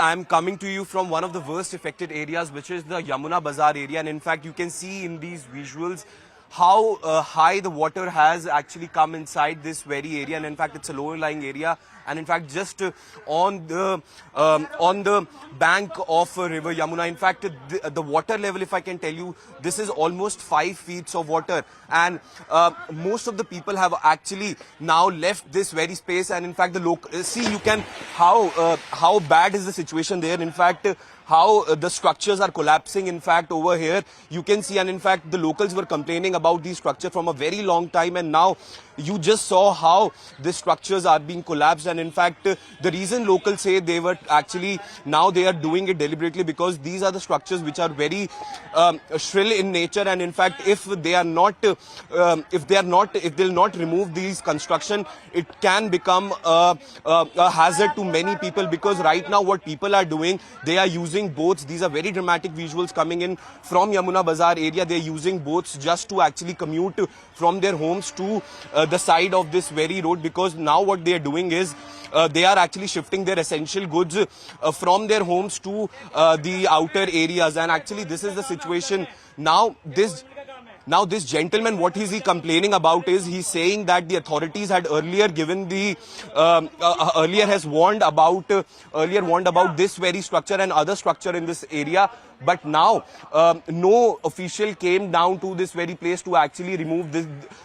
I'm coming to you from one of the worst affected areas, which is the Yamuna Bazar area. And in fact, you can see in these visuals how high the water has actually come inside this very area. And in fact, it's a lower lying area. And in fact, just on the bank of river Yamuna, in fact, the water level, if I can tell you, this is almost 5 feet of water. And most of the people have actually now left this very space. And in fact, the local, see, you can, how bad is the situation there. In fact, how the structures are collapsing. In fact, over here, you can see, and in fact, the locals were complaining about these structures from a very long time. And now you just saw how the structures are being collapsed. And in fact, the reason locals say they were actually, now they are doing it deliberately because these are the structures which are very shrill in nature. And in fact, if they'll not remove these construction, it can become a hazard to many people, because right now what people are doing, they are using boats. These are very dramatic visuals coming in from Yamuna Bazar area. They're using boats just to actually commute from their homes to the side of this very road, because now what they are doing is they are actually shifting their essential goods from their homes to the outer areas. And actually this is the situation now. Now this gentleman, what is he complaining about is he's saying that the authorities had earlier given the earlier warned about this very structure and other structure in this area. But now no official came down to this very place to actually remove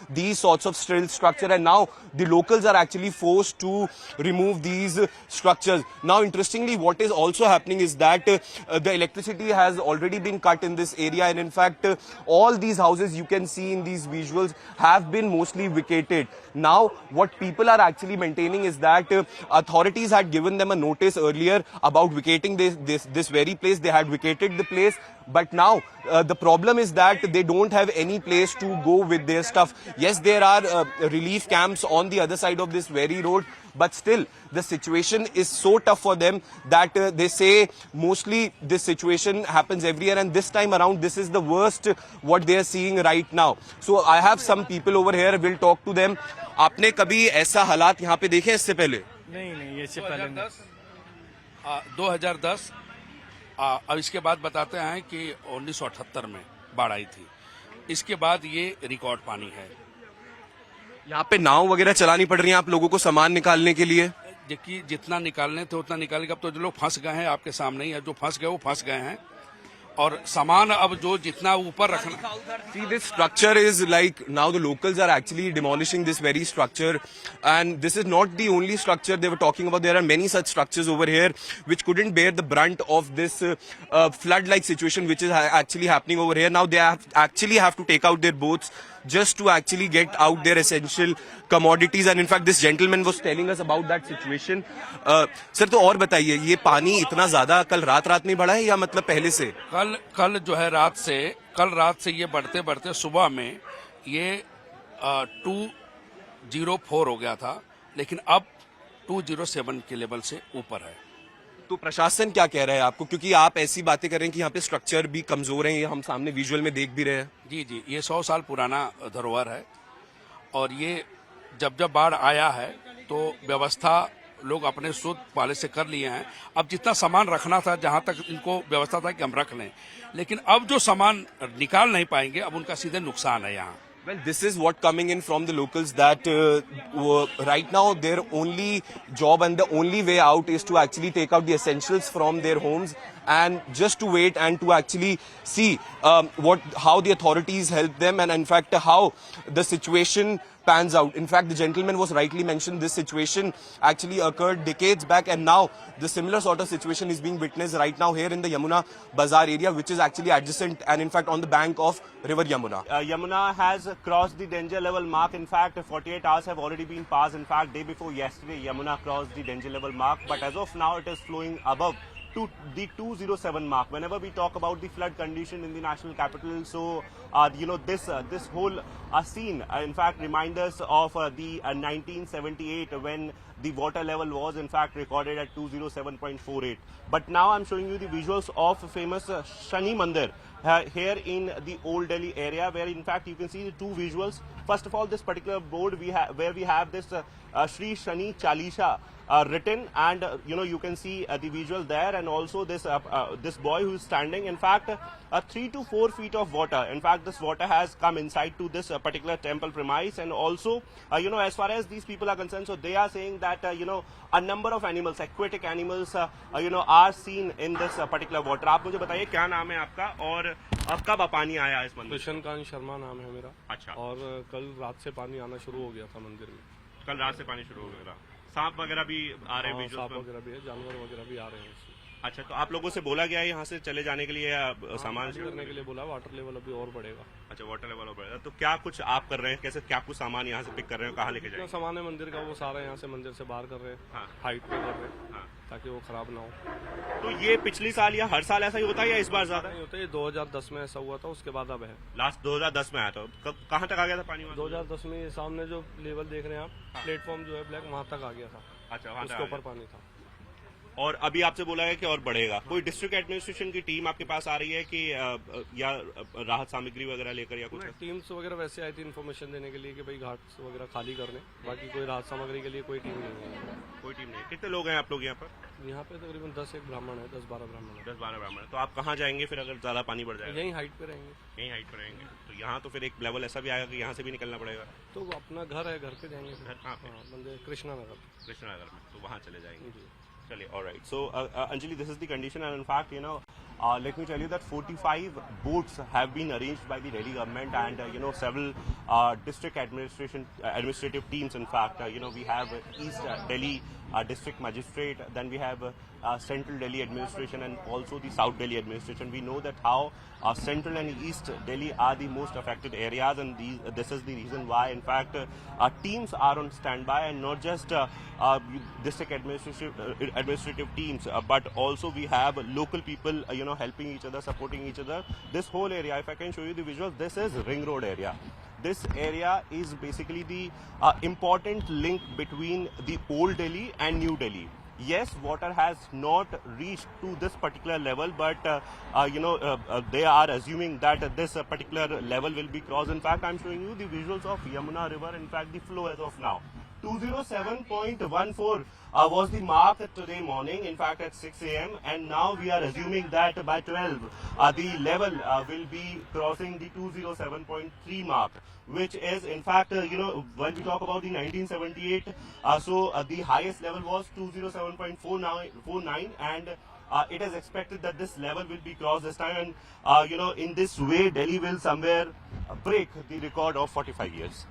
these sorts of still structure, and now the locals are actually forced to remove these structures. Now interestingly, what is also happening is that the electricity has already been cut in this area, and in fact all these houses you can see in these visuals have been mostly vacated. Now what people are actually maintaining is that authorities had given them a notice earlier about vacating this very place. They had vacated the place, but now the problem is that they don't have any place to go with their stuff. Yes, there are relief camps on the other side of this very road, but still the situation is so tough for them that they say mostly this situation happens every year, and this time around this is the worst what they are seeing right now. So I have some people over here, we'll talk to them. आपने कभी ऐसा हालात यहाँ पे देखे इससे पहले? नहीं, इससे पहले 2010 अब इसके बाद बताते हैं कि 1978 में बाढ़ आई थी। इसके बाद ये रिकॉर्ड पानी है। यहाँ पे नाव वगैरह चलानी पड़ रही है आप लोगों को सामान निकालने के लिए? देखिए, जितना निकालने थे उतना निकाल के, अब तो जो लोग फंस गए हैं आपके सामने ही है, जो फंस गए वो फंस गए हैं, और सामान अब जो जितना ऊपर रखना। See, this structure is like, now the locals are actually demolishing this very structure, and this is not the only structure they were talking about. There are many such structures over here which couldn't bear the brunt of this flood-like situation which is actually happening over here. Now they actually have to take out their boats just to actually get out their essential commodities. And in fact this gentleman was telling us about that situation. Sir, तो और बताइए, ये पानी इतना ज्यादा कल रात में बढ़ा है या मतलब पहले से? कल जो है कल रात से ये बढ़ते बढ़ते सुबह में ये 204 हो गया था, लेकिन अब 207 के लेवल से ऊपर है। तो प्रशासन क्या कह रहा है आपको, क्योंकि आप ऐसी बातें कर रहे हैं कि यहाँ पे स्ट्रक्चर भी कमजोर हैं, ये हम सामने विजुअल में देख भी रहे हैं। जी, ये 100 साल पुराना धरोहर है, और ये जब बाढ़ आया है तो व्यवस्था लोग अपने सूद पाले से कर लिए हैं। अब जितना सामान रखना था, जहां तक इनको व्यवस्था था कि हम रख लें, लेकिन अब जो सामान निकाल नहीं पाएंगे, अब उनका सीधे नुकसान है यहाँ। Well, this is what coming in from the locals, that right now their only job and the only way out is to actually take out the essentials from their homes and just to wait and to actually see how the authorities help them, and in fact how the situation pans out. In fact, the gentleman was rightly mentioned, this situation actually occurred decades back, and now the similar sort of situation is being witnessed right now here in the Yamuna Bazar area, which is actually adjacent and in fact on the bank of river Yamuna. Yamuna has crossed the danger level mark. In fact, 48 hours have already been passed. In fact, day before yesterday, Yamuna crossed the danger level mark, but as of now it is flowing above to the 207 mark. Whenever we talk about the flood condition in the national capital, so this whole scene in fact reminds us of the 1978 when the water level was in fact recorded at 207.48. But now I'm showing you the visuals of famous Shani Mandir here in the Old Delhi area, where in fact you can see the two visuals. First of all, this particular board where we have this Shri Shani Chalisha written, and you can see the visual there, and also this this boy who is standing. In fact, 3 to 4 feet of water. In fact, this water has come inside to this particular temple premise, and also as far as these people are concerned, so they are saying that a number of animals, aquatic animals, are seen in this particular water. आप मुझे बताइए क्या नाम है आपका और अब कब पानी आया इस मंदिर? कृष्णकांत शर्मा नाम है मेरा। अच्छा। और कल रात से पानी आना शुरू हो गया था मंदिर में। कल रात से पानी शुरू हो गया था। सांप वगैरह भी आ रहे हैं? सांप वगैरह भी है, जानवर वगैरह भी आ रहे हैं। अच्छा, तो आप लोगों से बोला गया है यहाँ से चले जाने के लिए या सामान करने के लिए बोला? वाटर लेवल अभी और बढ़ेगा। अच्छा, वाटर लेवल और बढ़ेगा। तो क्या कुछ आप कर रहे हैं, कैसे क्या कुछ सामान यहाँ से पिक कर रहे हो, कहाँ लेके जाएंगे? सामान है मंदिर का, वो सारा यहाँ से मंदिर से बाहर कर रहे हैं। हाँ। हाइट पे कर रहे हैं। हाँ। ताकि वो खराब ना हो। तो ये पिछले साल या हर साल ऐसा ही होता है या इस बार ज्यादा नहीं होता? ये 2010 में ऐसा हुआ था, उसके बाद अब है। लास्ट 2010 में आया था। कहाँ तक आ गया था पानी? 2010 में ये सामने जो लेवल देख रहे हैं आप, प्लेटफॉर्म जो है ब्लैक, वहाँ तक आ गया था। अच्छा, वहाँ उसके ऊपर पानी था। और अभी आपसे बोला है कि और बढ़ेगा। कोई डिस्ट्रिक्ट एडमिनिस्ट्रेशन की टीम आपके पास आ रही है कि या राहत सामग्री वगैरह लेकर या कुछ? टीम्स वगैरह वैसे आई थी इन्फॉर्मेशन देने के लिए कि भाई घाट वगैरह खाली करने, बाकी कोई राहत सामग्री के लिए कोई टीम नहीं है। कोई टीम नहीं। कितने लोग हैं आप लोग यहाँ पर? यहाँ पे तकरीबन 10 एक ब्राह्मण है, 10-12 ब्राह्मण है। 10-12 ब्राह्मण। तो आप कहाँ जाएंगे फिर अगर ज्यादा पानी बढ़ जाएगा? यहीं हाइट पे रहेंगे। यहीं हाइट पे रहेंगे। तो यहाँ तो फिर एक लेवल ऐसा भी आएगा कि यहाँ से भी निकलना पड़ेगा? तो अपना घर है, घर पे जाएंगे। घर कहाँ पे? मंदिर कृष्णानगर। कृष्णानगर में, तो वहाँ चले जाएंगे। चलिए, all right. So, Anjali, this is the condition, and in fact, let me tell you that 45 boats have been arranged by the Delhi government, and several district administrative teams. In fact, we have East Delhi district magistrate, then we have Central Delhi administration, and also the South Delhi administration. We know that how Central and East Delhi are the most affected areas, and this is the reason why, in fact, teams are on standby, and not just district administrative teams, but also we have local people, helping each other, supporting each other. This whole area, if I can show you the visuals, this is Ring Road area. This area is basically the important link between the old Delhi and New Delhi. Yes, water has not reached to this particular level, but they are assuming that this particular level will be crossed. In fact, I'm showing you the visuals of Yamuna River. In fact, the flow as of now. 207.14 was the mark today morning, in fact at 6 a.m. and now we are assuming that by 12 the level will be crossing the 207.3 mark, which is in fact when we talk about the 1978, the highest level was 207.49, and it is expected that this level will be crossed this time, and in this way Delhi will somewhere break the record of 45 years.